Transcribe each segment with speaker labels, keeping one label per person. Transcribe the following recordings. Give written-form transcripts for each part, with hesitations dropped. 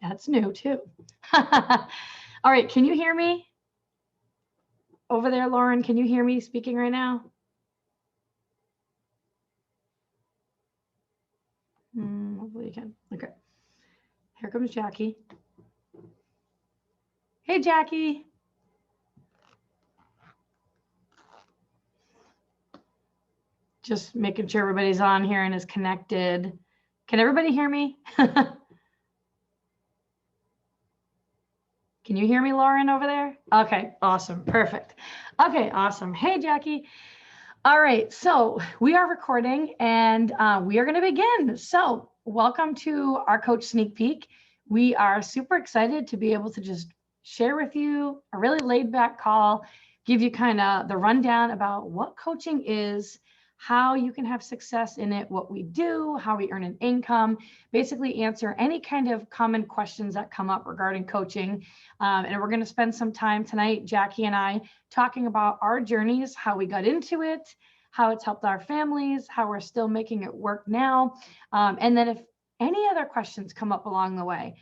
Speaker 1: That's new too. All right, can you hear me over there, Lauren? Can you hear me speaking right now? Hopefully you can. Okay. Here comes Jackie. Hey, Jackie. Just making sure everybody's on here and is connected. Can everybody hear me? Can you hear me, Lauren, over there? Okay, awesome. Perfect. Okay, awesome. Hey, Jackie. All right, so we are recording and we are going to begin. So welcome to our coach sneak peek. We are super excited to be able to just share with you a really laid back call, give you kind of the rundown about what coaching is, how you can have success in it, what we do, how we earn an income, basically answer any kind of common questions that come up regarding coaching. And we're going to spend some time tonight, Jackie and I, talking about our journeys, how we got into it, how it's helped our families, how we're still making it work now. And then if any other questions come up along the way,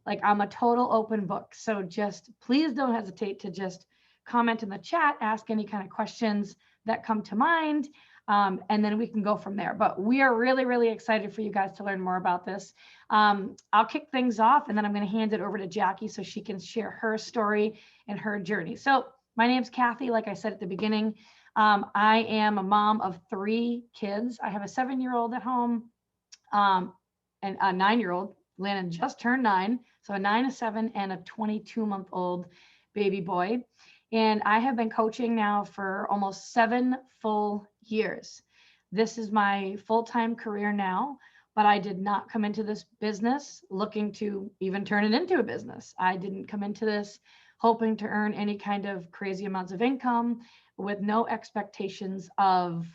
Speaker 1: like I'm a total open book. So just please don't hesitate to just comment in the chat, ask any kind of questions that come to mind. And then we can go from there. But we are really, really excited for you guys to learn more about this. I'll kick things off and then I'm going to hand it over to Jackie so she can share her story and her journey. So my name's Kathy, like I said at the beginning. I am a mom of 3 kids. I have a 7-year-old at home and a 9-year-old. Landon just turned 9. So a 9, a 7, and a 22-month-old baby boy. And I have been coaching now for almost 7 full years. This is my full-time career now, but I did not come into this business looking to even turn it into a business. I didn't come into this hoping to earn any kind of crazy amounts of income with no expectations of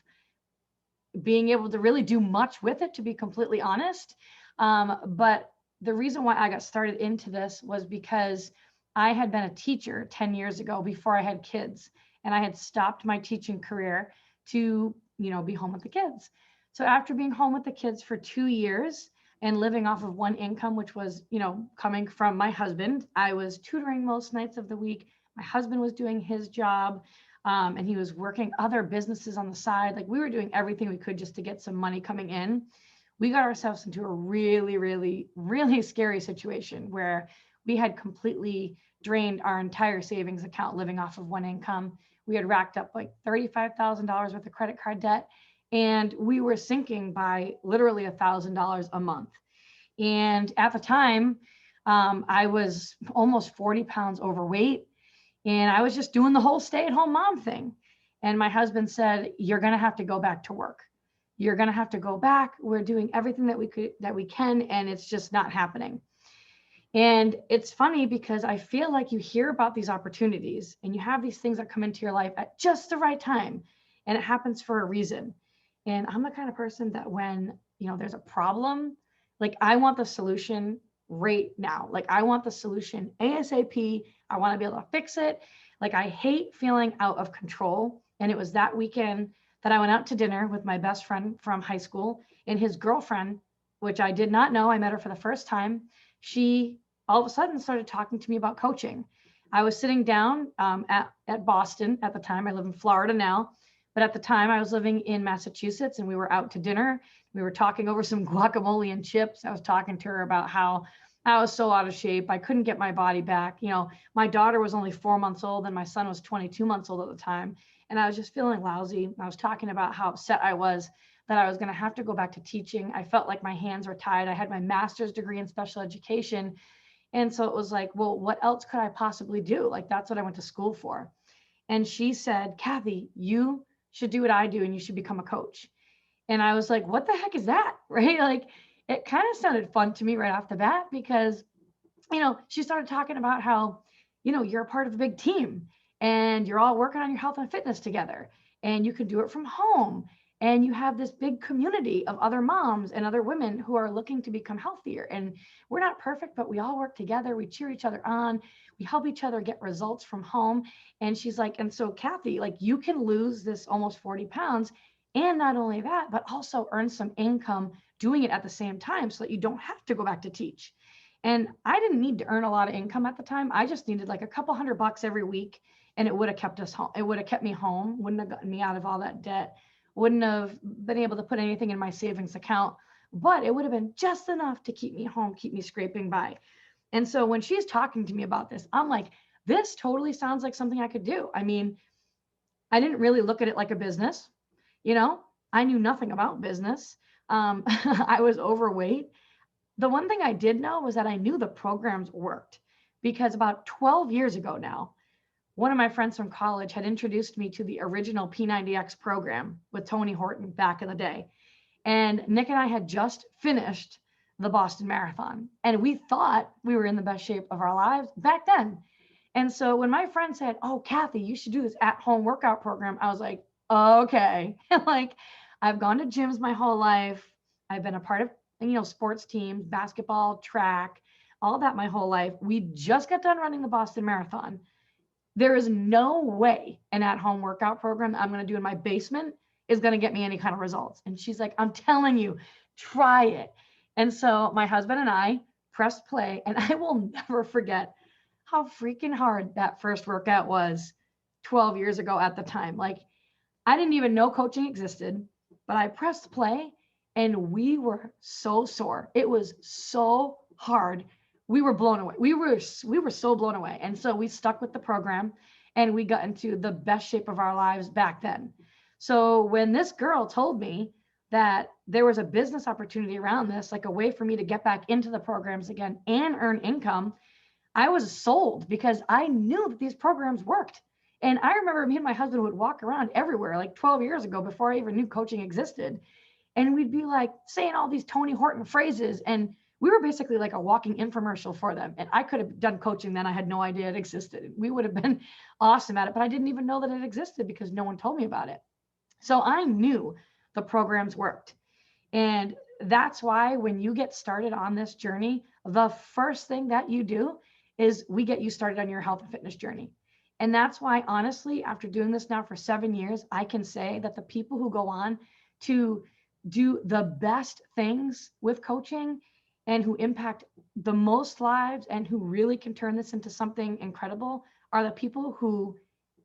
Speaker 1: being able to really do much with it, to be completely honest. But the reason why I got started into this was because I had been a teacher 10 years ago before I had kids, and I had stopped my teaching career to, be home with the kids. So after being home with the kids for 2 years and living off of one income, which was, coming from my husband, I was tutoring most nights of the week. My husband was doing his job, and he was working other businesses on the side. Like we were doing everything we could just to get some money coming in. We got ourselves into a really, really, really scary situation where we had completely drained our entire savings account living off of one income. We had racked up like $35,000 worth of credit card debt, and we were sinking by literally $1,000 a month. And at the time, I was almost 40 pounds overweight, and I was just doing the whole stay-at-home mom thing. And my husband said, "You're going to have to go back to work. You're going to have to go back. We're doing everything that we can, and it's just not happening." And it's funny because I feel like you hear about these opportunities and you have these things that come into your life at just the right time, and it happens for a reason. And I'm the kind of person that when, there's a problem, like I want the solution right now. Like I want the solution ASAP. I want to be able to fix it. Like I hate feeling out of control. And it was that weekend that I went out to dinner with my best friend from high school and his girlfriend, which I did not know. I met her for the first time. She all of a sudden started talking to me about coaching. I was sitting down at Boston at the time. I live in Florida now, but at the time I was living in Massachusetts, and we were out to dinner. We were talking over some guacamole and chips. I was talking to her about how I was so out of shape. I couldn't get my body back. My daughter was only 4 months old and my son was 22 months old at the time. And I was just feeling lousy. I was talking about how upset I was that I was going to have to go back to teaching. I felt like my hands were tied. I had my master's degree in special education. And so it was like, well, what else could I possibly do? Like, that's what I went to school for. And she said, "Kathy, you should do what I do and you should become a coach." And I was like, what the heck is that? Right? Like, it kind of sounded fun to me right off the bat because, she started talking about how, you're a part of a big team and you're all working on your health and fitness together and you can do it from home. And you have this big community of other moms and other women who are looking to become healthier. And we're not perfect, but we all work together. We cheer each other on. We help each other get results from home. And she's like, and so Kathy, like you can lose this almost 40 pounds. And not only that, but also earn some income doing it at the same time so that you don't have to go back to teach. And I didn't need to earn a lot of income at the time. I just needed like a couple $100 every week, and it would have kept us home. It would have kept me home, wouldn't have gotten me out of all that debt, wouldn't have been able to put anything in my savings account, but it would have been just enough to keep me home, keep me scraping by. And so when she's talking to me about this, I'm like, this totally sounds like something I could do. I mean, I didn't really look at it like a business. You know, I knew nothing about business. I was overweight. The one thing I did know was that I knew the programs worked, because about 12 years ago now, one of my friends from college had introduced me to the original P90X program with Tony Horton back in the day. And Nick and I had just finished the Boston Marathon, and we thought we were in the best shape of our lives back then. And so when my friend said, "Oh, Kathy, you should do this at-home workout program," I was like, okay. Like, I've gone to gyms my whole life. I've been a part of, sports teams, basketball, track, all that my whole life. We just got done running the Boston Marathon. There is no way an at-home workout program that I'm going to do in my basement is going to get me any kind of results. And she's like, "I'm telling you, try it." And so my husband and I pressed play, and I will never forget how freaking hard that first workout was 12 years ago at the time. Like, I didn't even know coaching existed, but I pressed play and we were so sore. It was so hard. We were blown away. We were so blown away. And so we stuck with the program, and we got into the best shape of our lives back then. So when this girl told me that there was a business opportunity around this, like a way for me to get back into the programs again and earn income, I was sold, because I knew that these programs worked. And I remember me and my husband would walk around everywhere like 12 years ago, before I even knew coaching existed. And we'd be like saying all these Tony Horton phrases. And we were basically like a walking infomercial for them. And I could have done coaching then. I had no idea it existed. We would have been awesome at it, but I didn't even know that it existed because no one told me about it. So I knew the programs worked. And that's why when you get started on this journey, the first thing that you do is we get you started on your health and fitness journey. And that's why, honestly, after doing this now for 7 years, I can say that the people who go on to do the best things with coaching and who impact the most lives and who really can turn this into something incredible are the people who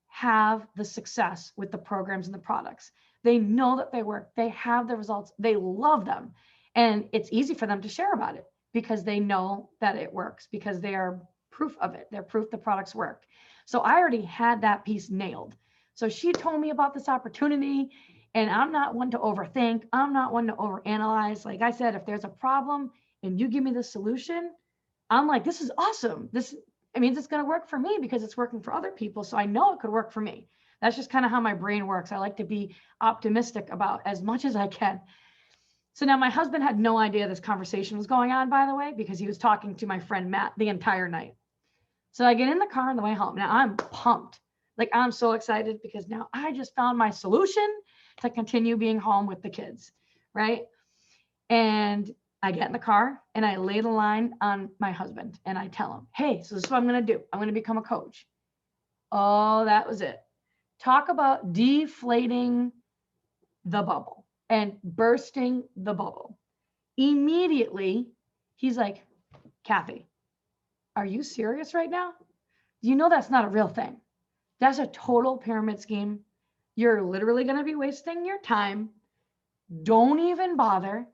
Speaker 1: have the success with the programs and the products. They know that they work, they have the results, they love them. And it's easy for them to share about it because they know that it works, because they are proof of it. They're proof the products work. So I already had that piece nailed. So she told me about this opportunity, and I'm not one to overthink. I'm not one to overanalyze. Like I said, if there's a problem and you give me the solution, I'm like, this is awesome. It means it's going to work for me because it's working for other people. So I know it could work for me. That's just kind of how my brain works. I like to be optimistic about as much as I can. So now my husband had no idea this conversation was going on, by the way, because he was talking to my friend Matt the entire night. So I get in the car on the way home. Now I'm pumped. Like, I'm so excited because now I just found my solution to continue being home with the kids, right? And I get in the car and I lay the line on my husband and I tell him, "Hey, so this is what I'm going to do. I'm going to become a coach." Oh, that was it. Talk about deflating the bubble and bursting the bubble. Immediately, he's like, "Kathy, are you serious right now? You know that's not a real thing. That's a total pyramid scheme. You're literally going to be wasting your time. Don't even bother.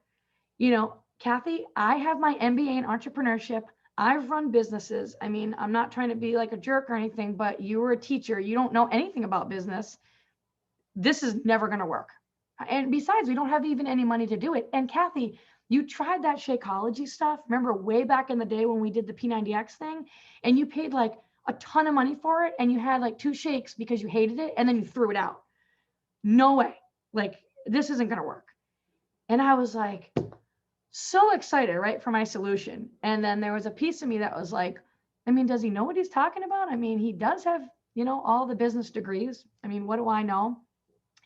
Speaker 1: Kathy, I have my MBA in entrepreneurship. I've run businesses. I mean, I'm not trying to be like a jerk or anything, but you were a teacher. You don't know anything about business. This is never going to work. And besides, we don't have even any money to do it. And Kathy, you tried that Shakeology stuff. Remember way back in the day when we did the P90X thing, and you paid like a ton of money for it, and you had like 2 shakes because you hated it, and then you threw it out. No way. Like, this isn't going to work." And I was like, so excited, right, for my solution. And then there was a piece of me that was like, I mean, does he know what he's talking about? I mean, he does have, all the business degrees. I mean, what do I know?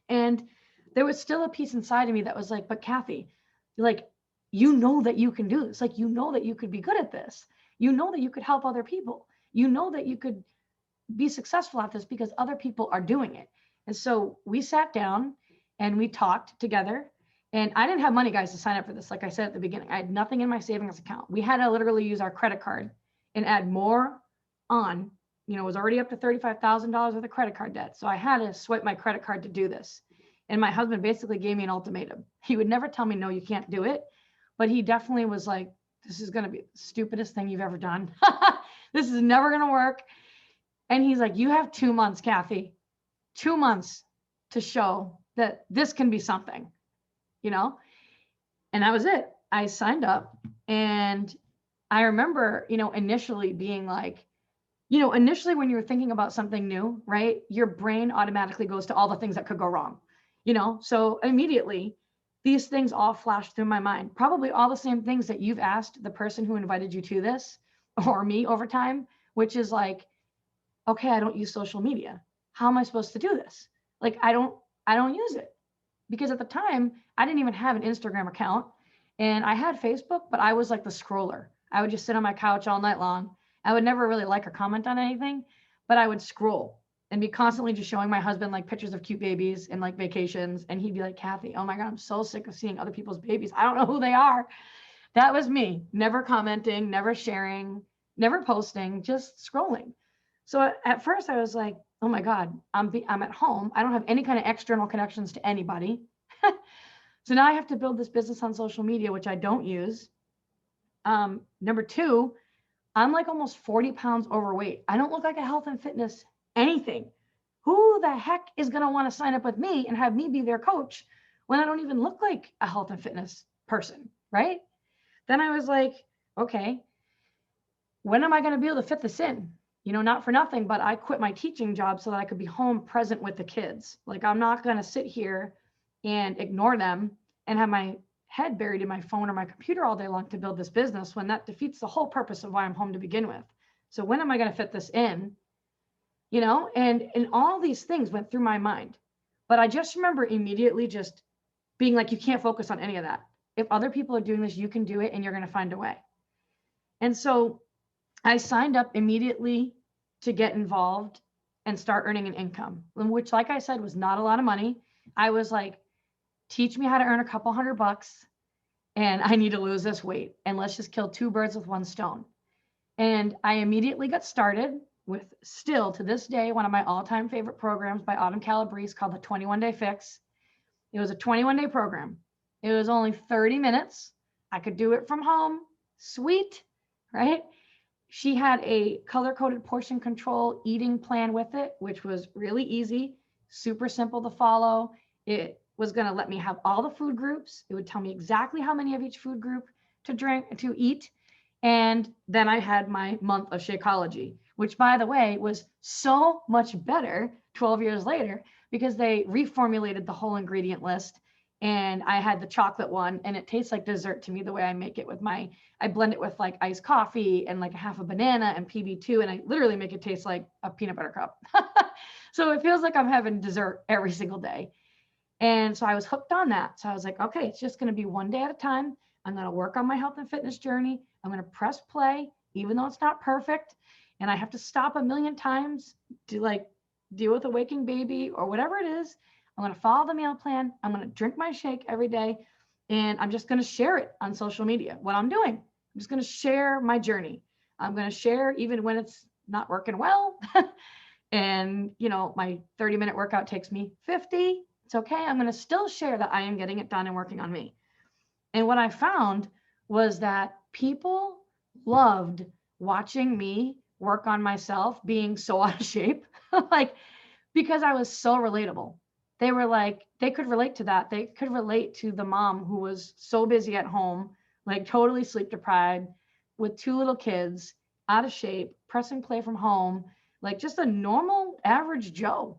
Speaker 1: And there was still a piece inside of me that was like, but Kathy, like, you know that you can do this. Like, you know that you could be good at this. You know that you could help other people. You know that you could be successful at this because other people are doing it. And so we sat down and we talked together. And I didn't have money, guys, to sign up for this. Like I said at the beginning, I had nothing in my savings account. We had to literally use our credit card and add more on. It was already up to $35,000 worth of credit card debt. So I had to swipe my credit card to do this. And my husband basically gave me an ultimatum. He would never tell me, no, you can't do it. But he definitely was like, this is going to be the stupidest thing you've ever done. This is never going to work. And he's like, you have 2 months, Kathy, 2 months to show that this can be something, and that was it. I signed up, and I remember, initially being like, initially when you're thinking about something new, right, your brain automatically goes to all the things that could go wrong, so immediately these things all flashed through my mind, probably all the same things that you've asked the person who invited you to this or me over time, which is like, okay, I don't use social media. How am I supposed to do this? Like, I don't use it, because at the time I didn't even have an Instagram account, and I had Facebook, but I was like the scroller. I would just sit on my couch all night long. I would never really like or comment on anything, but I would scroll and be constantly just showing my husband like pictures of cute babies and like vacations. And he'd be like, Kathy, oh my God, I'm so sick of seeing other people's babies. I don't know who they are. That was me, never commenting, never sharing, never posting, just scrolling. So at first I was like, oh my God, I'm at home. I don't have any kind of external connections to anybody. So now I have to build this business on social media, which I don't use. Number two, I'm like almost 40 pounds overweight. I don't look like a health and fitness anything. Who the heck is going to want to sign up with me and have me be their coach when I don't even look like a health and fitness person, right? Then I was like, okay, when am I going to be able to fit this in? Not for nothing, but I quit my teaching job so that I could be home present with the kids. Like, I'm not going to sit here and ignore them and have my head buried in my phone or my computer all day long to build this business, when that defeats the whole purpose of why I'm home to begin with. So when am I going to fit this in? And all these things went through my mind, but I just remember immediately just being like, you can't focus on any of that. If other people are doing this, you can do it, and you're going to find a way. And so I signed up immediately to get involved and start earning an income, which, like I said, was not a lot of money. I was like, teach me how to earn a couple $100, and I need to lose this weight, and let's just kill 2 birds with 1 stone. And I immediately got started with, still to this day, one of my all-time favorite programs by Autumn Calabrese called the 21-Day Fix. It was a 21-day program. It was only 30 minutes. I could do it from home. Sweet, right? She had a color-coded portion control eating plan with it, which was really easy, super simple to follow. It was going to let me have all the food groups. It would tell me exactly how many of each food group to eat. And then I had my month of Shakeology, which, by the way, was so much better 12 years later, because they reformulated the whole ingredient list. And I had the chocolate one, and it tastes like dessert to me the way I make it I blend it with like iced coffee and like a half a banana and PB2, and I literally make it taste like a peanut butter cup. So it feels like I'm having dessert every single day. And so I was hooked on that. So I was like, okay, it's just going to be one day at a time. I'm going to work on my health and fitness journey. I'm going to press play, even though it's not perfect. And I have to stop a million times to like deal with a waking baby or whatever it is. I'm going to follow the meal plan. I'm going to drink my shake every day. And I'm just going to share it on social media, what I'm doing. I'm just going to share my journey. I'm going to share even when it's not working well. And, my 30-minute workout takes me 50. It's okay. I'm going to still share that I am getting it done and working on me. And what I found was that people loved watching me work on myself being so out of shape, like, because I was so relatable. They were like, they could relate to that. They could relate to the mom who was so busy at home, like totally sleep deprived with 2 little kids, out of shape, pressing play from home, like just a normal average Joe,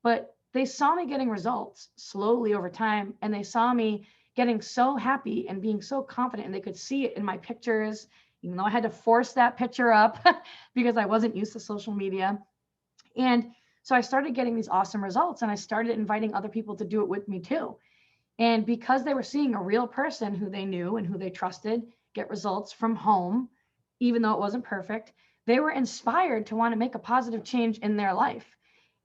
Speaker 1: but they saw me getting results slowly over time. And they saw me getting so happy and being so confident, and they could see it in my pictures, even though I had to force that picture up because I wasn't used to social media. And so I started getting these awesome results, and I started inviting other people to do it with me too. And because they were seeing a real person who they knew and who they trusted get results from home, even though it wasn't perfect, they were inspired to want to make a positive change in their life.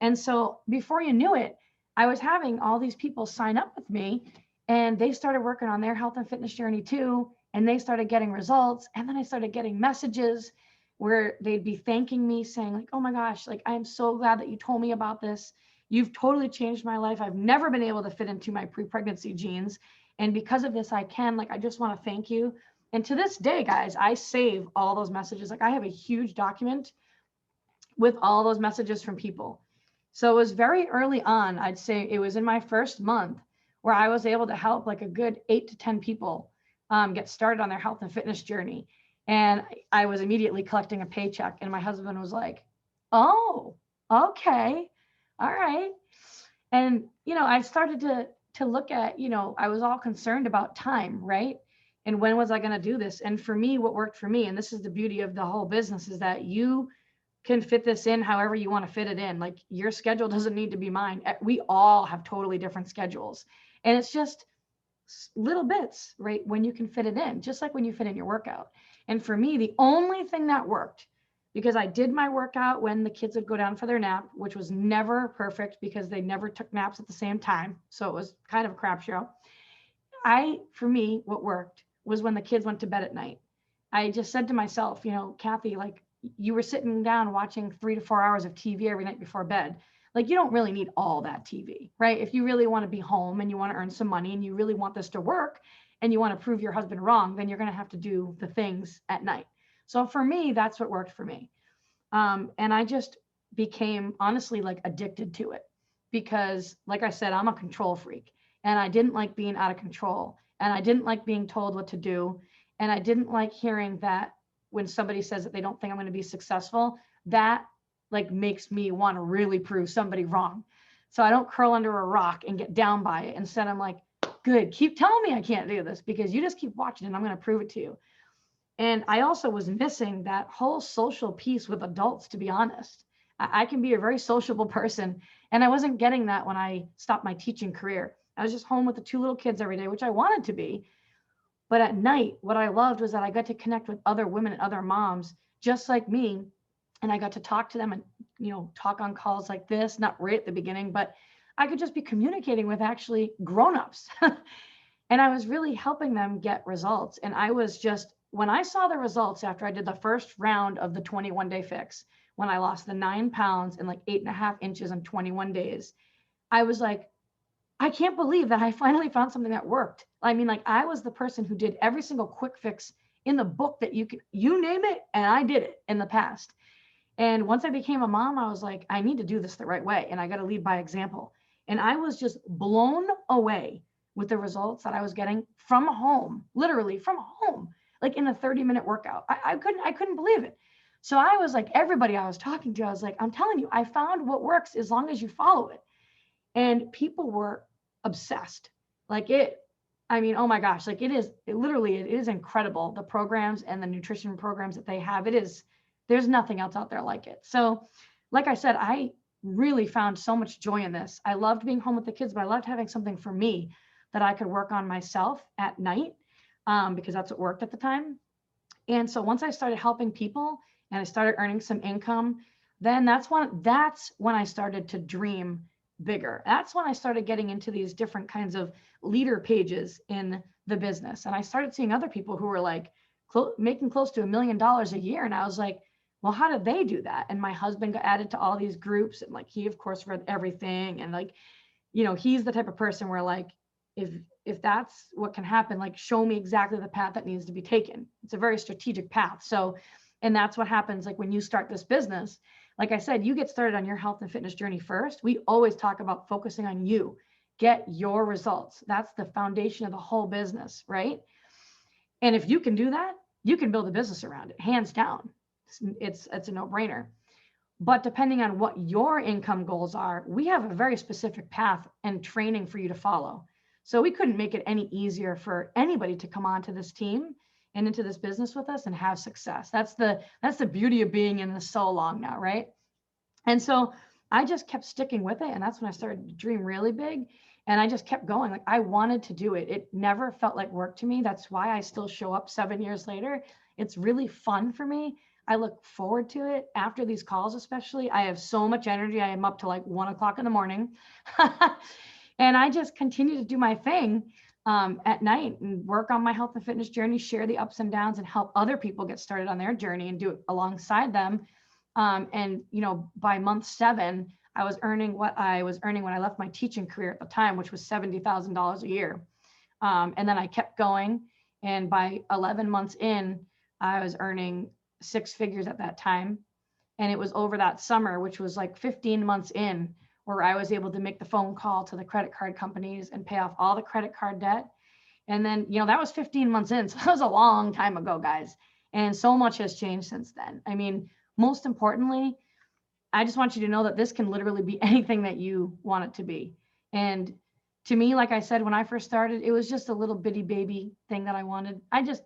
Speaker 1: And so before you knew it, I was having all these people sign up with me, and they started working on their health and fitness journey too. And they started getting results. And then I started getting messages where they'd be thanking me saying like, oh my gosh, like, I'm so glad that you told me about this. You've totally changed my life. I've never been able to fit into my pre-pregnancy jeans. And because of this, I can, like, I just want to thank you. And to this day, guys, I save all those messages. Like, I have a huge document with all those messages from people. So it was very early on. I'd say it was in my first month where I was able to help like a good 8 to 10 people get started on their health and fitness journey. And I was immediately collecting a paycheck. And my husband was like, oh, okay, all right. And, I started to look at, I was all concerned about time, right? And when was I going to do this? And for me, what worked for me, and this is the beauty of the whole business, is that you can fit this in however you want to fit it in. Like, your schedule doesn't need to be mine. We all have totally different schedules. And it's just little bits, right? When you can fit it in, just like when you fit in your workout. And for me, the only thing that worked, because I did my workout when the kids would go down for their nap, which was never perfect because they never took naps at the same time. So it was kind of a crap show. For me, what worked was when the kids went to bed at night. I just said to myself, Kathy, like, you were sitting down watching 3 to 4 hours of TV every night before bed. Like, you don't really need all that TV, right? If you really want to be home and you want to earn some money and you really want this to work and you want to prove your husband wrong, then you're going to have to do the things at night. So for me, that's what worked for me. And I just became honestly like addicted to it because, like I said, I'm a control freak and I didn't like being out of control and I didn't like being told what to do. And I didn't like hearing that when somebody says that they don't think I'm going to be successful, that like makes me want to really prove somebody wrong. So I don't curl under a rock and get down by it. Instead, I'm like, good, keep telling me I can't do this because you just keep watching and I'm going to prove it to you. And I also was missing that whole social piece with adults, to be honest. I can be a very sociable person. And I wasn't getting that when I stopped my teaching career. I was just home with the 2 little kids every day, which I wanted to be. But at night, what I loved was that I got to connect with other women and other moms just like me. And I got to talk to them and, talk on calls like this, not right at the beginning, but I could just be communicating with actually grownups. And I was really helping them get results. And I was just, when I saw the results after I did the first round of the 21-day fix, when I lost the 9 pounds and like 8.5 inches in 21 days, I was like, I can't believe that I finally found something that worked. I mean, like, I was the person who did every single quick fix in the book that you name it, and I did it in the past. And once I became a mom, I was like, I need to do this the right way, and I got to lead by example. And I was just blown away with the results that I was getting from home, literally from home, like in a 30-minute workout. I couldn't believe it. So I was like, everybody I was talking to, I was like, I'm telling you, I found what works as long as you follow it. And people were obsessed. Like it, I mean, oh my gosh, like it is incredible. The programs and the nutrition programs that they have, there's nothing else out there like it. So like I said, I really found so much joy in this. I loved being home with the kids, but I loved having something for me that I could work on myself at night because that's what worked at the time. And so once I started helping people and I started earning some income, then that's when I started to dream bigger. That's when I started getting into these different kinds of leader pages in the business. And I started seeing other people who were like making close to $1 million a year. And I was like, well, how did they do that? And my husband got added to all these groups. And like, he of course read everything. And like, he's the type of person where like, if that's what can happen, like show me exactly the path that needs to be taken. It's a very strategic path. So, and that's what happens like when you start this business. Like I said, you get started on your health and fitness journey first. We always talk about focusing on you, get your results. That's the foundation of the whole business, right? And if you can do that, you can build a business around it, hands down. It's a no-brainer. But depending on what your income goals are, we have a very specific path and training for you to follow. So we couldn't make it any easier for anybody to come onto this team and into this business with us and have success. That's the beauty of being in this so long now, right? And so I just kept sticking with it. And that's when I started to dream really big. And I just kept going. Like I wanted to do it. It never felt like work to me. That's why I still show up 7 years later. It's really fun for me. I look forward to it after these calls, especially. I have so much energy. I am up to like 1 o'clock in the morning. And I just continue to do my thing. at night and work on my health and fitness journey, share the ups and downs, and help other people get started on their journey and do it alongside them. And, you know, by month 7, I was earning what I was earning when I left my teaching career at the time, which was $70,000 a year. And then I kept going. And by 11 months in, I was earning 6 figures at that time. And it was over that summer, which was like 15 months in, where I was able to make the phone call to the credit card companies and pay off all the credit card debt. And then, you know, that was 15 months in. So that was a long time ago, guys. And so much has changed since then. I mean, most importantly, I just want you to know that this can literally be anything that you want it to be. And to me, like I said, when I first started, it was just a little bitty baby thing that I wanted. I just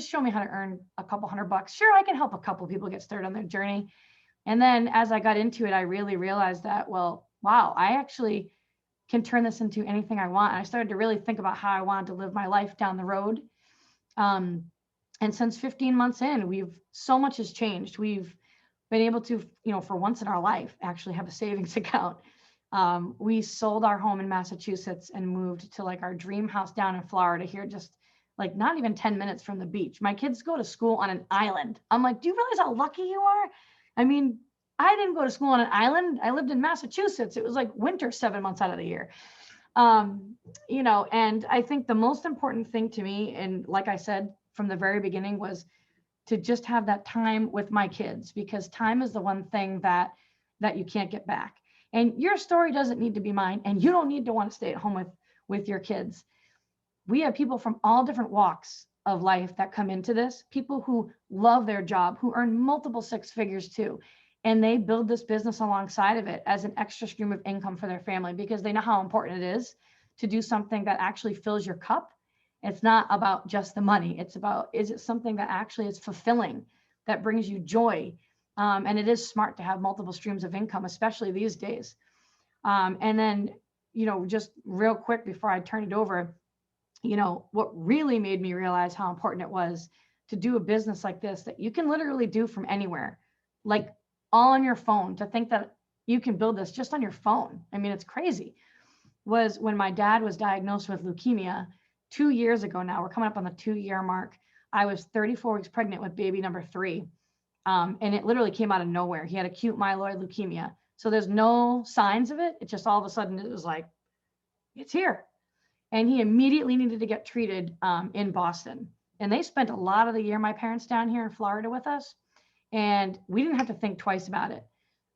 Speaker 1: show me how to earn a couple $100. Sure, I can help a couple people get started on their journey. And then as I got into it, I really realized that, well, wow, I actually can turn this into anything I want. And I started to really think about how I wanted to live my life down the road. And since 15 months in, so much has changed. We've been able to, you know, for once in our life, actually have a savings account. We sold our home in Massachusetts and moved to like our dream house down in Florida here, just like not even 10 minutes from the beach. My kids go to school on an island. I'm like, do you realize how lucky you are? I mean, I didn't go to school on an island. I lived in Massachusetts. It was like winter 7 months out of the year. You know, and I think the most important thing to me, and like I said from the very beginning, was to just have that time with my kids, because time is the one thing that you can't get back. And your story doesn't need to be mine, and you don't need to want to stay at home with your kids. We have people from all different walks of life that come into this, people who love their job, who earn multiple 6 figures too. And they build this business alongside of it as an extra stream of income for their family, because they know how important it is to do something that actually fills your cup. It's not about just the money. It's about, is it something that actually is fulfilling, that brings you joy? And it is smart to have multiple streams of income, especially these days. And then, you know, just real quick before I turn it over, you know, what really made me realize how important it was to do a business like this that you can literally do from anywhere, like all on your phone. To think that you can build this just on your phone, I mean, it's crazy. Was when my dad was diagnosed with leukemia 2 years ago now. We're coming up on the 2-year mark. I was 34 weeks pregnant with baby number 3. And it literally came out of nowhere. He had acute myeloid leukemia. So there's no signs of it. It just all of a sudden it was like, it's here. And he immediately needed to get treated in Boston. And they spent a lot of the year, my parents, down here in Florida with us. And we didn't have to think twice about it.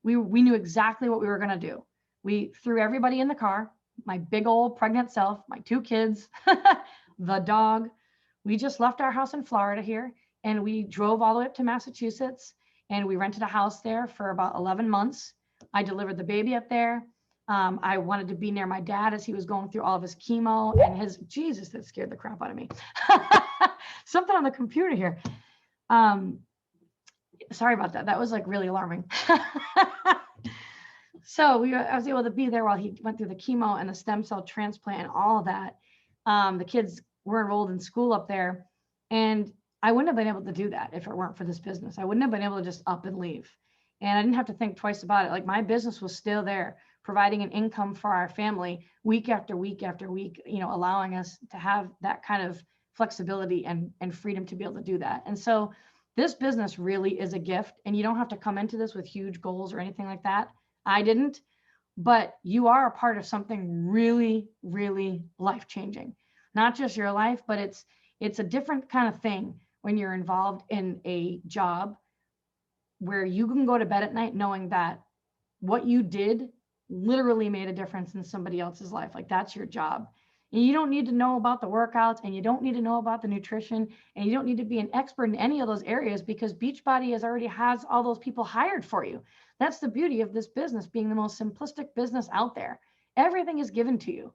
Speaker 1: We knew exactly what we were going to do. We threw everybody in the car, my big old pregnant self, my 2 kids, the dog. We just left our house in Florida here, and we drove all the way up to Massachusetts, and we rented a house there for about 11 months. I delivered the baby up there. I wanted to be near my dad as he was going through all of his chemo and his, Jesus, that scared the crap out of me. Something on the computer here. Sorry about that. That was like really alarming. So I was able to be there while he went through the chemo and the stem cell transplant and all of that. The kids were enrolled in school up there, and I wouldn't have been able to do that if it weren't for this business. I wouldn't have been able to just up and leave. And I didn't have to think twice about it. Like, my business was still there, providing an income for our family week after week after week, you know, allowing us to have that kind of flexibility and freedom to be able to do that. And so this business really is a gift, and you don't have to come into this with huge goals or anything like that. I didn't, but you are a part of something really, really life-changing. Not just your life, but it's a different kind of thing when you're involved in a job where you can go to bed at night knowing that what you did literally made a difference in somebody else's life. Like, that's your job. And you don't need to know about the workouts, and you don't need to know about the nutrition, and you don't need to be an expert in any of those areas, because Beachbody already has all those people hired for you. That's the beauty of this business being the most simplistic business out there. Everything is given to you.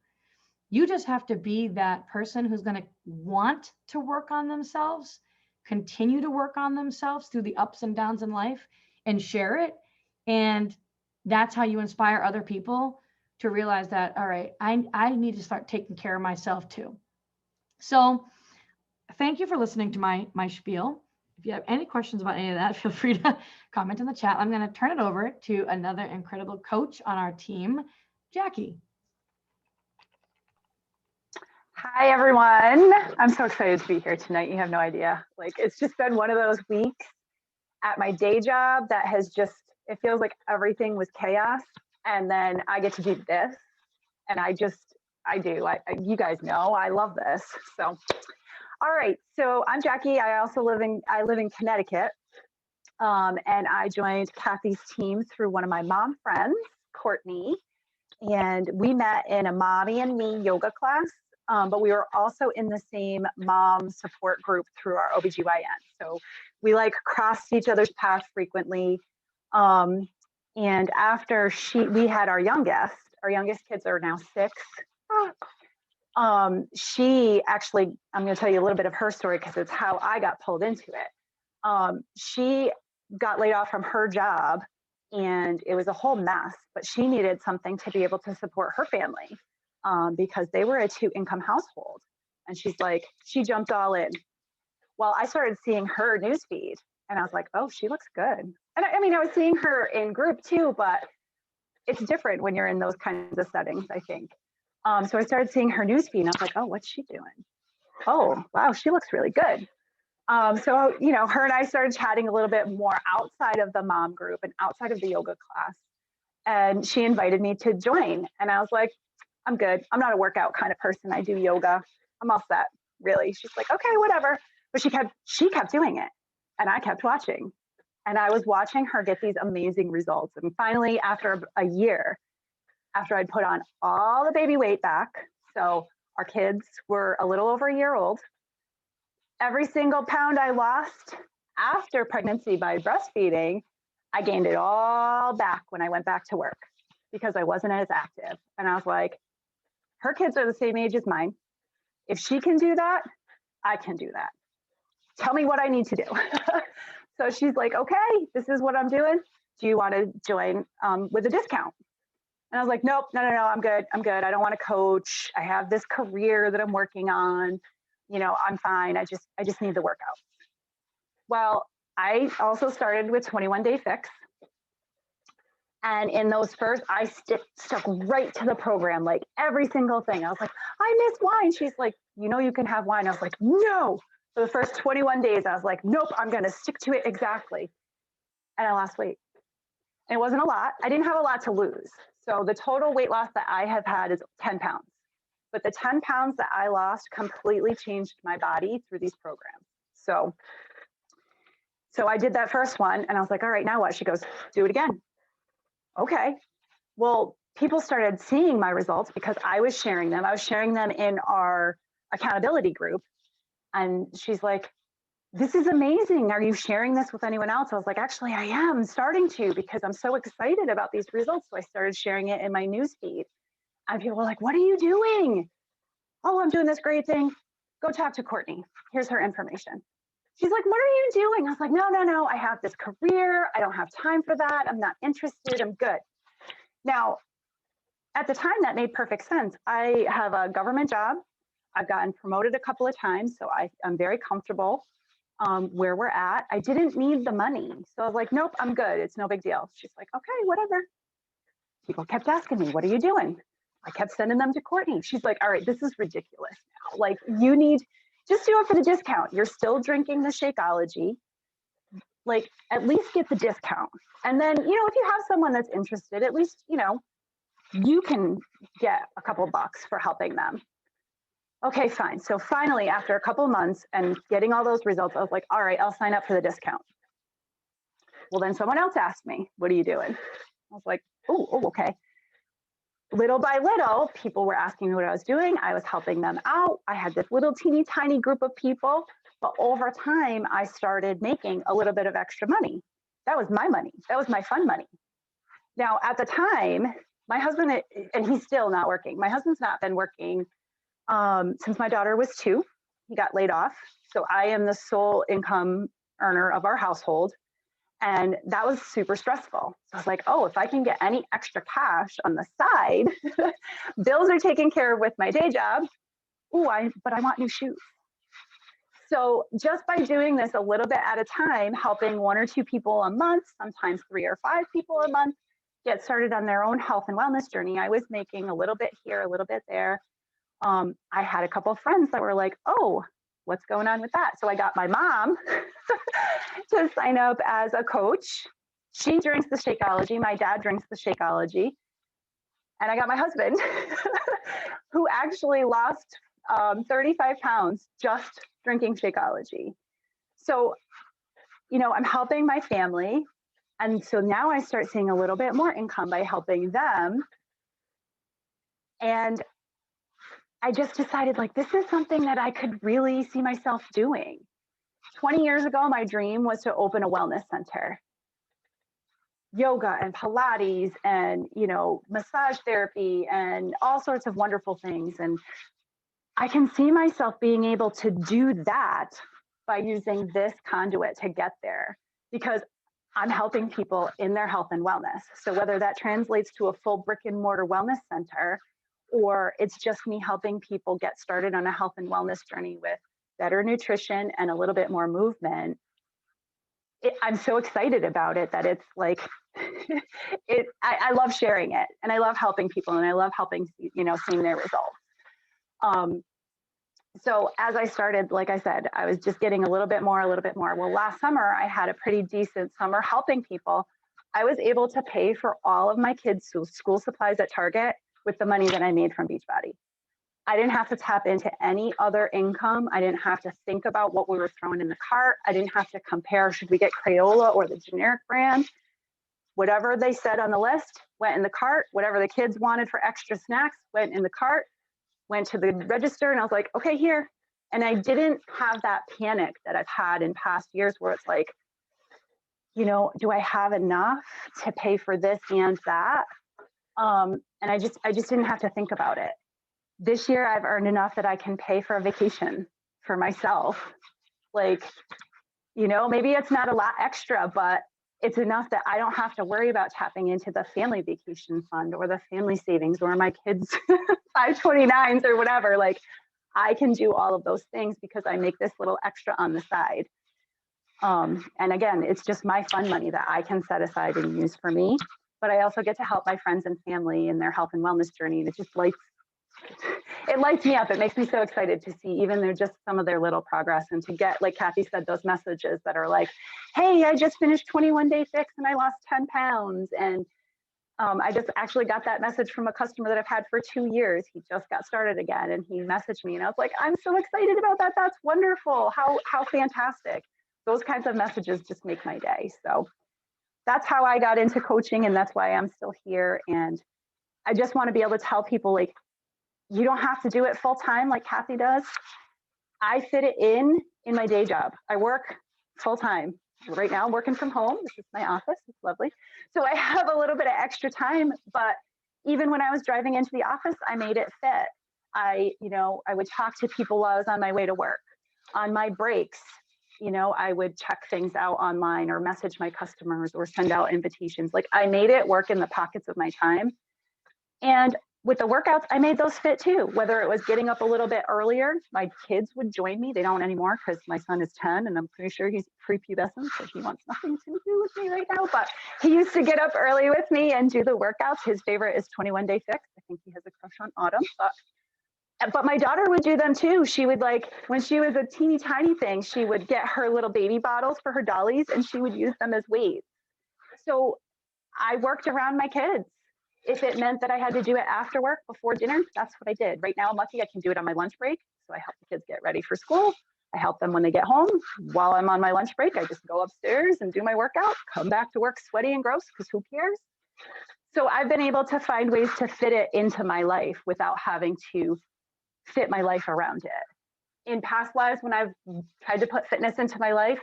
Speaker 1: You just have to be that person who's going to want to work on themselves, continue to work on themselves through the ups and downs in life, and share it. And that's how you inspire other people to realize that, all right, I need to start taking care of myself too. So thank you for listening to my spiel. If you have any questions about any of that, feel free to comment in the chat. I'm going to turn it over to another incredible coach on our team, Jackie.
Speaker 2: Hi, everyone. I'm so excited to be here tonight. You have no idea. Like, it's just been one of those weeks at my day job that has just, it feels like everything was chaos. And then I get to do this. And I do. You guys know, I love this. So, all right. So I'm Jackie. I live in Connecticut. And I joined Kathy's team through one of my mom friends, Courtney, and we met in a mommy and me yoga class, but we were also in the same mom support group through our OBGYN. So we like crossed each other's paths frequently. Um, and after we had our youngest kids are now 6. She actually, I'm going to tell you a little bit of her story because it's how I got pulled into it. She got laid off from her job and it was a whole mess, but she needed something to be able to support her family because they were a 2-income household. And she jumped all in. Well, I started seeing her newsfeed and I was like, oh, she looks good. And I mean, I was seeing her in group too, but it's different when you're in those kinds of settings, I think. So I started seeing her newsfeed and I was like, oh, what's she doing? Oh, wow, she looks really good. So, her and I started chatting a little bit more outside of the mom group and outside of the yoga class. And she invited me to join. And I was like, I'm good. I'm not a workout kind of person. I do yoga. I'm all set, really. She's like, okay, whatever. But she kept doing it. And I kept watching. And I was watching her get these amazing results. And finally, after a year, after I'd put on all the baby weight back, so our kids were a little over a year old, every single pound I lost after pregnancy by breastfeeding, I gained it all back when I went back to work because I wasn't as active. And I was like, her kids are the same age as mine. If she can do that, I can do that. Tell me what I need to do. So she's like, okay, this is what I'm doing. Do you want to join with a discount? And I was like, nope, no, I'm good. I don't want to coach. I have this career that I'm working on. I'm fine. I just need the workout. Well, I also started with 21 Day Fix. And in those first, I stuck right to the program, like every single thing. I was like, I miss wine. She's like, you can have wine. I was like, no. For the first 21 days, I was like, nope, I'm going to stick to it exactly. And I lost weight. And it wasn't a lot. I didn't have a lot to lose. So the total weight loss that I have had is 10 pounds. But the 10 pounds that I lost completely changed my body through these programs. So I did that first one and I was like, all right, now what? She goes, do it again. Okay. Well, people started seeing my results because I was sharing them. I was sharing them in our accountability group. And she's like, this is amazing. Are you sharing this with anyone else? I was like, actually, I am starting to because I'm so excited about these results. So I started sharing it in my newsfeed. And people were like, what are you doing? Oh, I'm doing this great thing. Go talk to Courtney. Here's her information. She's like, what are you doing? I was like, no. I have this career. I don't have time for that. I'm not interested. I'm good. Now, at the time, that made perfect sense. I have a government job. I've gotten promoted a couple of times, so I'm very comfortable where we're at. I didn't need the money. So I was like, nope, I'm good. It's no big deal. She's like, okay, whatever. People kept asking me, what are you doing? I kept sending them to Courtney. She's like, all right, this is ridiculous now. Like, just do it for the discount. You're still drinking the Shakeology. Like, at least get the discount. And then, if you have someone that's interested, at least, you can get a couple bucks for helping them. Okay, fine. So finally, after a couple months and getting all those results, I was like, all right, I'll sign up for the discount. Well, then someone else asked me, what are you doing? I was like, oh, okay. Little by little, people were asking me what I was doing. I was helping them out. I had this little teeny tiny group of people, but over time, I started making a little bit of extra money. That was my money. That was my fun money. Now, at the time, my husband, and he's still not working. My husband's not been working since my daughter was 2. He got laid off. So I am the sole income earner of our household. And that was super stressful. So I was like, oh, if I can get any extra cash on the side, bills are taken care of with my day job. But I want new shoes. So just by doing this a little bit at a time, helping 1 or 2 people a month, sometimes 3 or 5 people a month, get started on their own health and wellness journey, I was making a little bit here, a little bit there. I had a couple of friends that were like, oh, what's going on with that? So I got my mom to sign up as a coach. She drinks the Shakeology. My dad drinks the Shakeology. And I got my husband, who actually lost 35 pounds just drinking Shakeology. So, I'm helping my family. And so now I start seeing a little bit more income by helping them. And I just decided, like, this is something that I could really see myself doing. 20 years ago, my dream was to open a wellness center. Yoga and Pilates and, massage therapy and all sorts of wonderful things. And I can see myself being able to do that by using this conduit to get there, because I'm helping people in their health and wellness. So whether that translates to a full brick and mortar wellness center, or it's just me helping people get started on a health and wellness journey with better nutrition and a little bit more movement, I'm so excited about it that it's like, I love sharing it, and I love helping people, and I love helping, seeing their results. So as I started, like I said, I was just getting a little bit more. Well, last summer I had a pretty decent summer helping people. I was able to pay for all of my kids' school supplies at Target with the money that I made from Beachbody. I didn't have to tap into any other income. I didn't have to think about what we were throwing in the cart. I didn't have to compare, should we get Crayola or the generic brand? Whatever they said on the list went in the cart. Whatever the kids wanted for extra snacks went in the cart, went to the register, and I was like, okay, here. And I didn't have that panic that I've had in past years where it's like, do I have enough to pay for this and that? And I just didn't have to think about it. This year I've earned enough that I can pay for a vacation for myself. Like, maybe it's not a lot extra, but it's enough that I don't have to worry about tapping into the family vacation fund or the family savings or my kids' 529s or whatever. Like, I can do all of those things because I make this little extra on the side. And again, it's just my fun money that I can set aside and use for me. But I also get to help my friends and family in their health and wellness journey. And it just lights me up. It makes me so excited to see even just some of their little progress, and to get, like Kathy said, those messages that are like, hey, I just finished 21-day fix and I lost 10 pounds. And I just actually got that message from a customer that I've had for 2 years. He just got started again, and he messaged me, and I was like, I'm so excited about that. That's wonderful. How fantastic. Those kinds of messages just make my day. So that's how I got into coaching, and that's why I'm still here. And I just want to be able to tell people, like, you don't have to do it full time like Kathy does. I fit it in my day job. I work full time. Right now I'm working from home. This is my office. It's lovely. So I have a little bit of extra time, but even when I was driving into the office, I made it fit. I would talk to people while I was on my way to work. On my breaks, I would check things out online or message my customers or send out invitations. Like, I made it work in the pockets of my time. And with the workouts, I made those fit too. Whether it was getting up a little bit earlier, my kids would join me. They don't anymore because my son is 10 and I'm pretty sure he's prepubescent, so he wants nothing to do with me right now. But he used to get up early with me and do the workouts. His favorite is 21-day fix. I think he has a crush on Autumn. But my daughter would do them too. She would, like, when she was a teeny tiny thing, she would get her little baby bottles for her dollies and she would use them as weights. So I worked around my kids. If it meant that I had to do it after work before dinner, that's what I did. Right now I'm lucky I can do it on my lunch break. So I help the kids get ready for school. I help them when they get home. While I'm on my lunch break, I just go upstairs and do my workout, come back to work sweaty and gross because who cares? So I've been able to find ways to fit it into my life without having to fit my life around it. In past lives, when I've tried to put fitness into my life,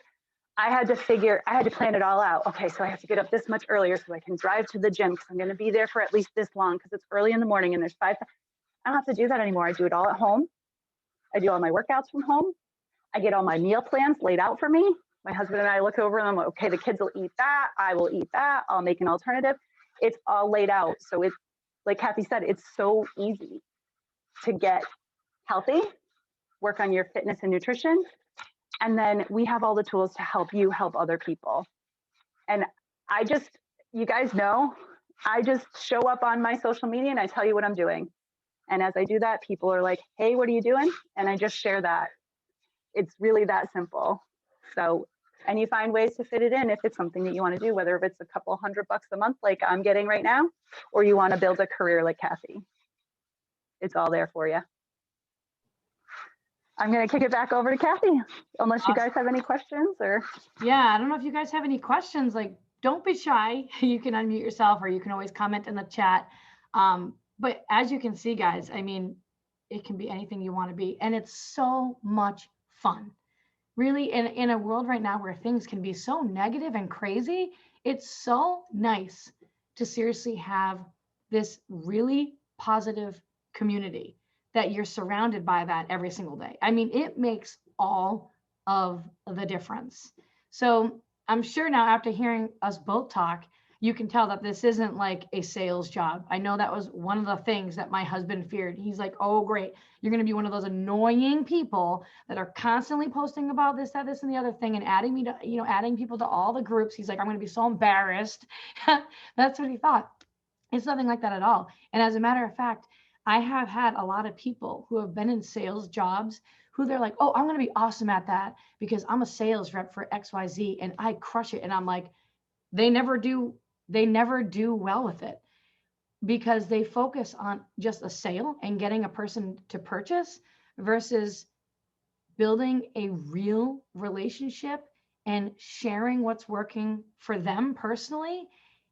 Speaker 2: I had to plan it all out. Okay, so I have to get up this much earlier so I can drive to the gym because I'm going to be there for at least this long because it's early in the morning and there's 5. I don't have to do that anymore. I do it all at home. I do all my workouts from home. I get all my meal plans laid out for me. My husband and I look over them. Okay, the kids will eat that. I will eat that. I'll make an alternative. It's all laid out. So it's, like Kathy said, it's so easy to get healthy, work on your fitness and nutrition. And then we have all the tools to help you help other people. And you guys know, I just show up on my social media and I tell you what I'm doing. And as I do that, people are like, hey, what are you doing? And I just share that. It's really that simple. So, and you find ways to fit it in if it's something that you want to do, whether if it's a couple $100 a month like I'm getting right now, or you want to build a career like Kathy. It's all there for you. I'm going to kick it back over to Kathy, unless you guys have any questions or.
Speaker 1: Yeah, I don't know if you guys have any questions. Like, don't be shy. You can unmute yourself, or you can always comment in the chat. But as you can see, guys, I mean, it can be anything you want to be, and it's so much fun. Really, in a world right now where things can be so negative and crazy, it's so nice to seriously have this really positive community that you're surrounded by that every single day. I mean, it makes all of the difference. So I'm sure now, after hearing us both talk, you can tell that this isn't like a sales job. I know that was one of the things that my husband feared. He's like, oh, great. You're going to be one of those annoying people that are constantly posting about this, that, this, and the other thing, and adding me to, adding people to all the groups. He's like, I'm going to be so embarrassed. That's what he thought. It's nothing like that at all. And as a matter of fact, I have had a lot of people who have been in sales jobs who they're like, oh, I'm going to be awesome at that because I'm a sales rep for XYZ and I crush it. And I'm like, they never do well with it because they focus on just a sale and getting a person to purchase versus building a real relationship and sharing what's working for them personally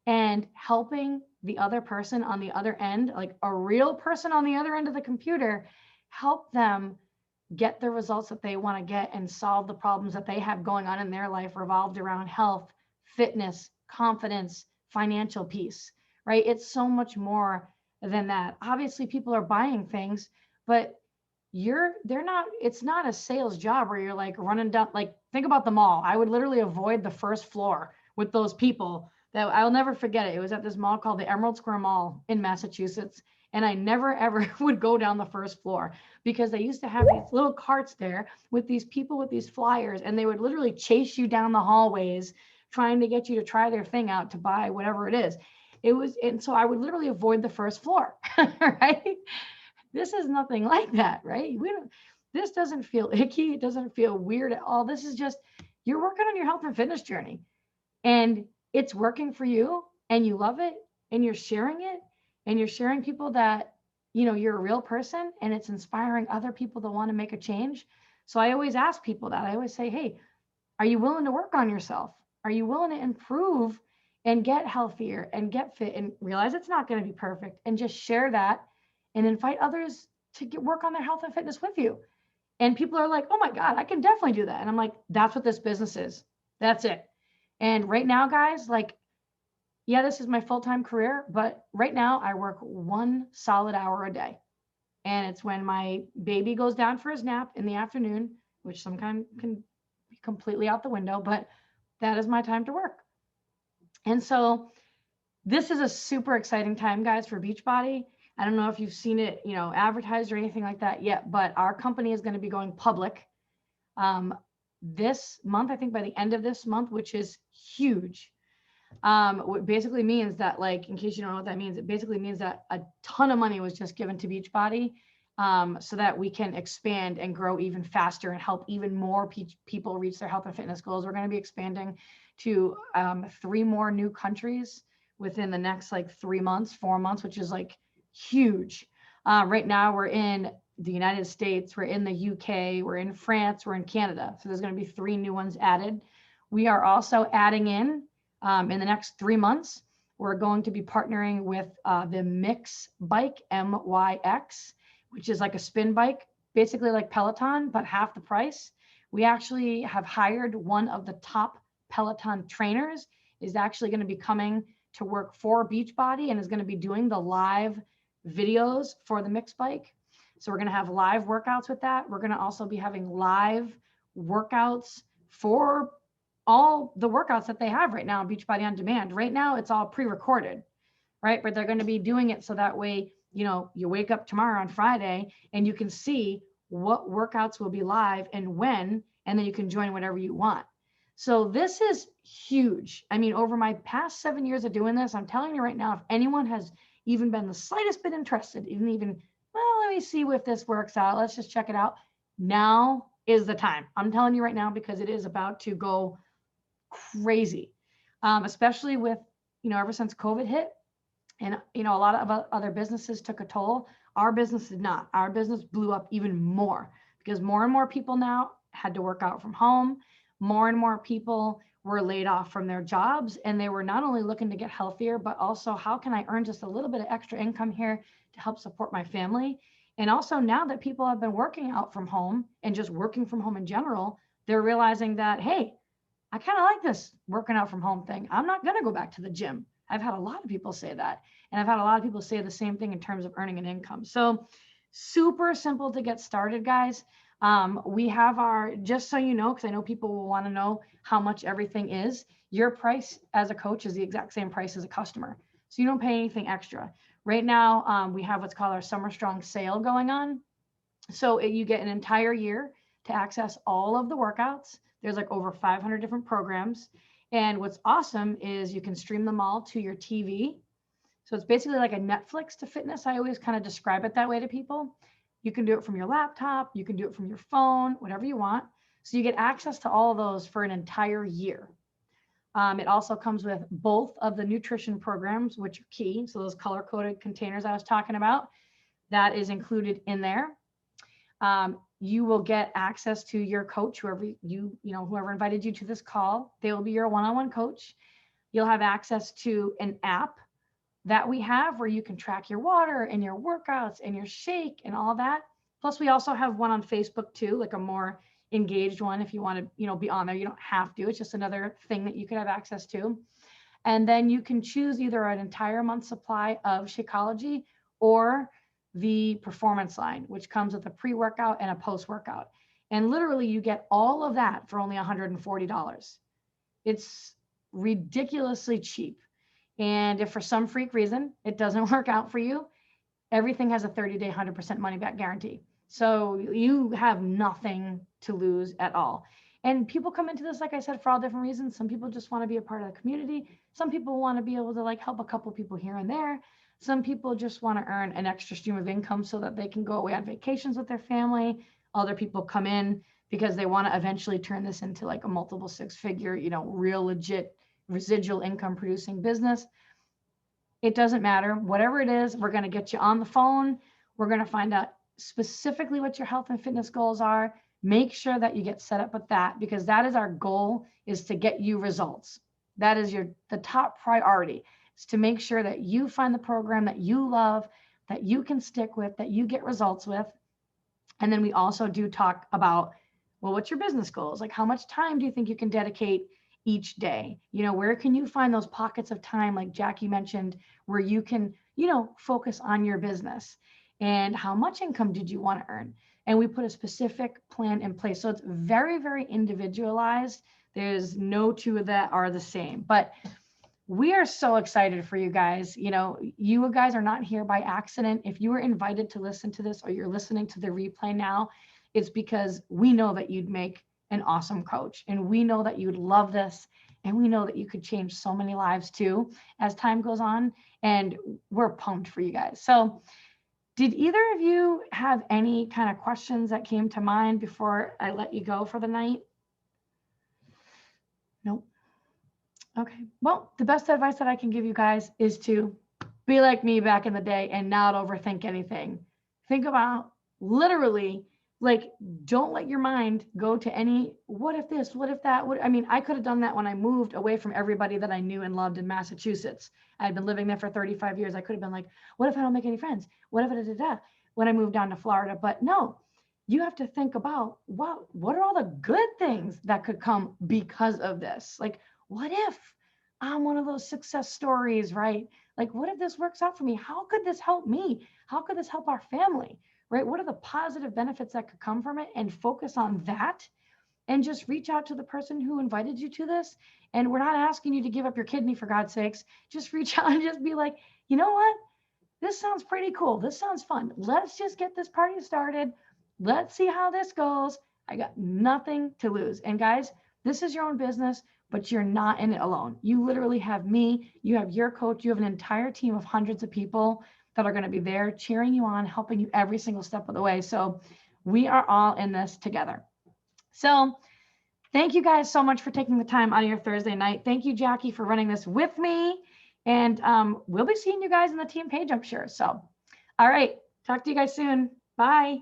Speaker 1: and helping the other person on the other end, like a real person on the other end of the computer, help them get the results that they want to get and solve the problems that they have going on in their life revolved around health, fitness, confidence, financial peace, right? It's so much more than that. Obviously, people are buying things, but it's not a sales job where you're like running down, like think about the mall. I would literally avoid the first floor with those people that I'll never forget it. It was at this mall called the Emerald Square Mall in Massachusetts. And I never ever would go down the first floor because they used to have these little carts there with these people with these flyers, and they would literally chase you down the hallways trying to get you to try their thing out to buy whatever it is. And so I would literally avoid the first floor, right? This is nothing like that, right? This doesn't feel icky. It doesn't feel weird at all. This is just, you're working on your health and fitness journey and it's working for you and you love it and you're sharing it and you're sharing people that, you're a real person and it's inspiring other people to want to make a change. So I always ask people that. I always say, hey, are you willing to work on yourself? Are you willing to improve and get healthier and get fit and realize it's not going to be perfect and just share that and invite others to work on their health and fitness with you? And people are like, oh my God, I can definitely do that. And I'm like, that's what this business is. That's it. And right now, guys, like, yeah, this is my full-time career, but right now I work 1 solid hour a day. And it's when my baby goes down for his nap in the afternoon, which sometimes can be completely out the window, but that is my time to work. And so this is a super exciting time, guys, for Beachbody. I don't know if you've seen it, advertised or anything like that yet, but our company is going to be going public this month, I think by the end of this month, which is huge. What basically means that, like, in case you don't know what that means, it basically means that a ton of money was just given to Beachbody so that we can expand and grow even faster and help even more people reach their health and fitness goals. We're going to be expanding to 3 more new countries within the next 4 months, which is huge. Right now we're in the United States, we're in the UK, we're in France, we're in Canada. So there's going to be 3 new ones added. We are also adding in the next 3 months, we're going to be partnering with the Mix bike, MYX, which is like a spin bike, basically like Peloton, but half the price. We actually have hired one of the top Peloton trainers, is actually going to be coming to work for Beachbody and is going to be doing the live videos for the Mix bike. So we're going to have live workouts with that. We're going to also be having live workouts for all the workouts that they have right now on Beachbody On Demand. Right now, it's all pre-recorded, right? But they're going to be doing it so that way, you wake up tomorrow on Friday and you can see what workouts will be live and when, and then you can join whatever you want. So this is huge. I mean, over my past 7 years of doing this, I'm telling you right now, if anyone has even been the slightest bit interested, even well, let me see if this works out. Let's just check it out. Now is the time. I'm telling you right now, because it is about to go crazy, especially with, ever since COVID hit and, a lot of other businesses took a toll. Our business did not. Our business blew up even more because more and more people now had to work out from home. More and more people were laid off from their jobs, and they were not only looking to get healthier, but also how can I earn just a little bit of extra income here to help support my family? And also now that people have been working out from home and just working from home in general, they're realizing that, hey, I kind of like this working out from home thing. I'm not going to go back to the gym. I've had a lot of people say that. And I've had a lot of people say the same thing in terms of earning an income. So super simple to get started, guys. We have just so you know, because I know people will want to know how much everything is, your price as a coach is the exact same price as a customer. So you don't pay anything extra. Right now, we have what's called our Summer Strong sale going on. So you get an entire year to access all of the workouts. There's like over 500 different programs. And what's awesome is you can stream them all to your TV. So it's basically like a Netflix to fitness. I always kind of describe it that way to people. You can do it from your laptop. You can do it from your phone, whatever you want. So you get access to all of those for an entire year. It also comes with both of the nutrition programs, which are key. So those color-coded containers I was talking about, that is included in there. You will get access to your coach, whoever invited you to this call. They will be your one-on-one coach. You'll have access to an app that we have where you can track your water and your workouts and your shake and all that. Plus, we also have one on Facebook too, like a more engaged one. If you want to, be on there, you don't have to. It's just another thing that you could have access to. And then you can choose either an entire month supply of Shakeology or the performance line, which comes with a pre-workout and a post-workout. And literally you get all of that for only $140. It's ridiculously cheap. And if for some freak reason it doesn't work out for you, everything has a 30-day, 100% money back guarantee. So you have nothing to lose at all. And people come into this, like I said, for all different reasons. Some people just want to be a part of the community. Some people want to be able to help a couple people here and there. Some people just want to earn an extra stream of income so that they can go away on vacations with their family. Other people come in because they want to eventually turn this into like a multiple six-figure, real legit residual income producing business. It doesn't matter. Whatever it is, we're going to get you on the phone. We're going to find out specifically what your health and fitness goals are. Make sure that you get set up with that, because that is our goal, is to get you results. That is the top priority, is to make sure that you find the program that you love, that you can stick with, that you get results with. And then we also do talk about, well, what's your business goals? Like, how much time do you think you can dedicate each day? Where can you find those pockets of time, like Jackie mentioned, where you can, focus on your business? And how much income did you want to earn? And we put a specific plan in place. So it's very, very individualized. There's no two that are the same. But we are so excited for you guys. You guys are not here by accident. If you were invited to listen to this, or you're listening to the replay now, it's because we know that you'd make an awesome coach, and we know that you'd love this, and we know that you could change so many lives too as time goes on, and we're pumped for you guys. So did either of you have any kind of questions that came to mind before I let you go for the night? Nope. Okay. Well, the best advice that I can give you guys is to be like me back in the day and not overthink anything. Think about literally, don't let your mind go to any, what if this, what if that, I could have done that when I moved away from everybody that I knew and loved in Massachusetts. I had been living there for 35 years. I could have been like, what if I don't make any friends? What if when I moved down to Florida? But no, you have to think about, what are all the good things that could come because of this? Like, what if I'm one of those success stories, right? Like, what if this works out for me? How could this help me? How could this help our family? Right? What are the positive benefits that could come from it? And focus on that, and just reach out to the person who invited you to this. And we're not asking you to give up your kidney, for God's sakes. Just reach out and just be like, you know what? This sounds pretty cool. This sounds fun. Let's just get this party started. Let's see how this goes. I got nothing to lose. And guys, this is your own business, but you're not in it alone. You literally have me. You have your coach. You have an entire team of hundreds of people that are going to be there cheering you on, helping you every single step of the way. So we are all in this together. So thank you guys so much for taking the time out of your Thursday night. Thank you, Jackie, for running this with me. And we'll be seeing you guys in the team page, I'm sure. So, all right. Talk to you guys soon. Bye.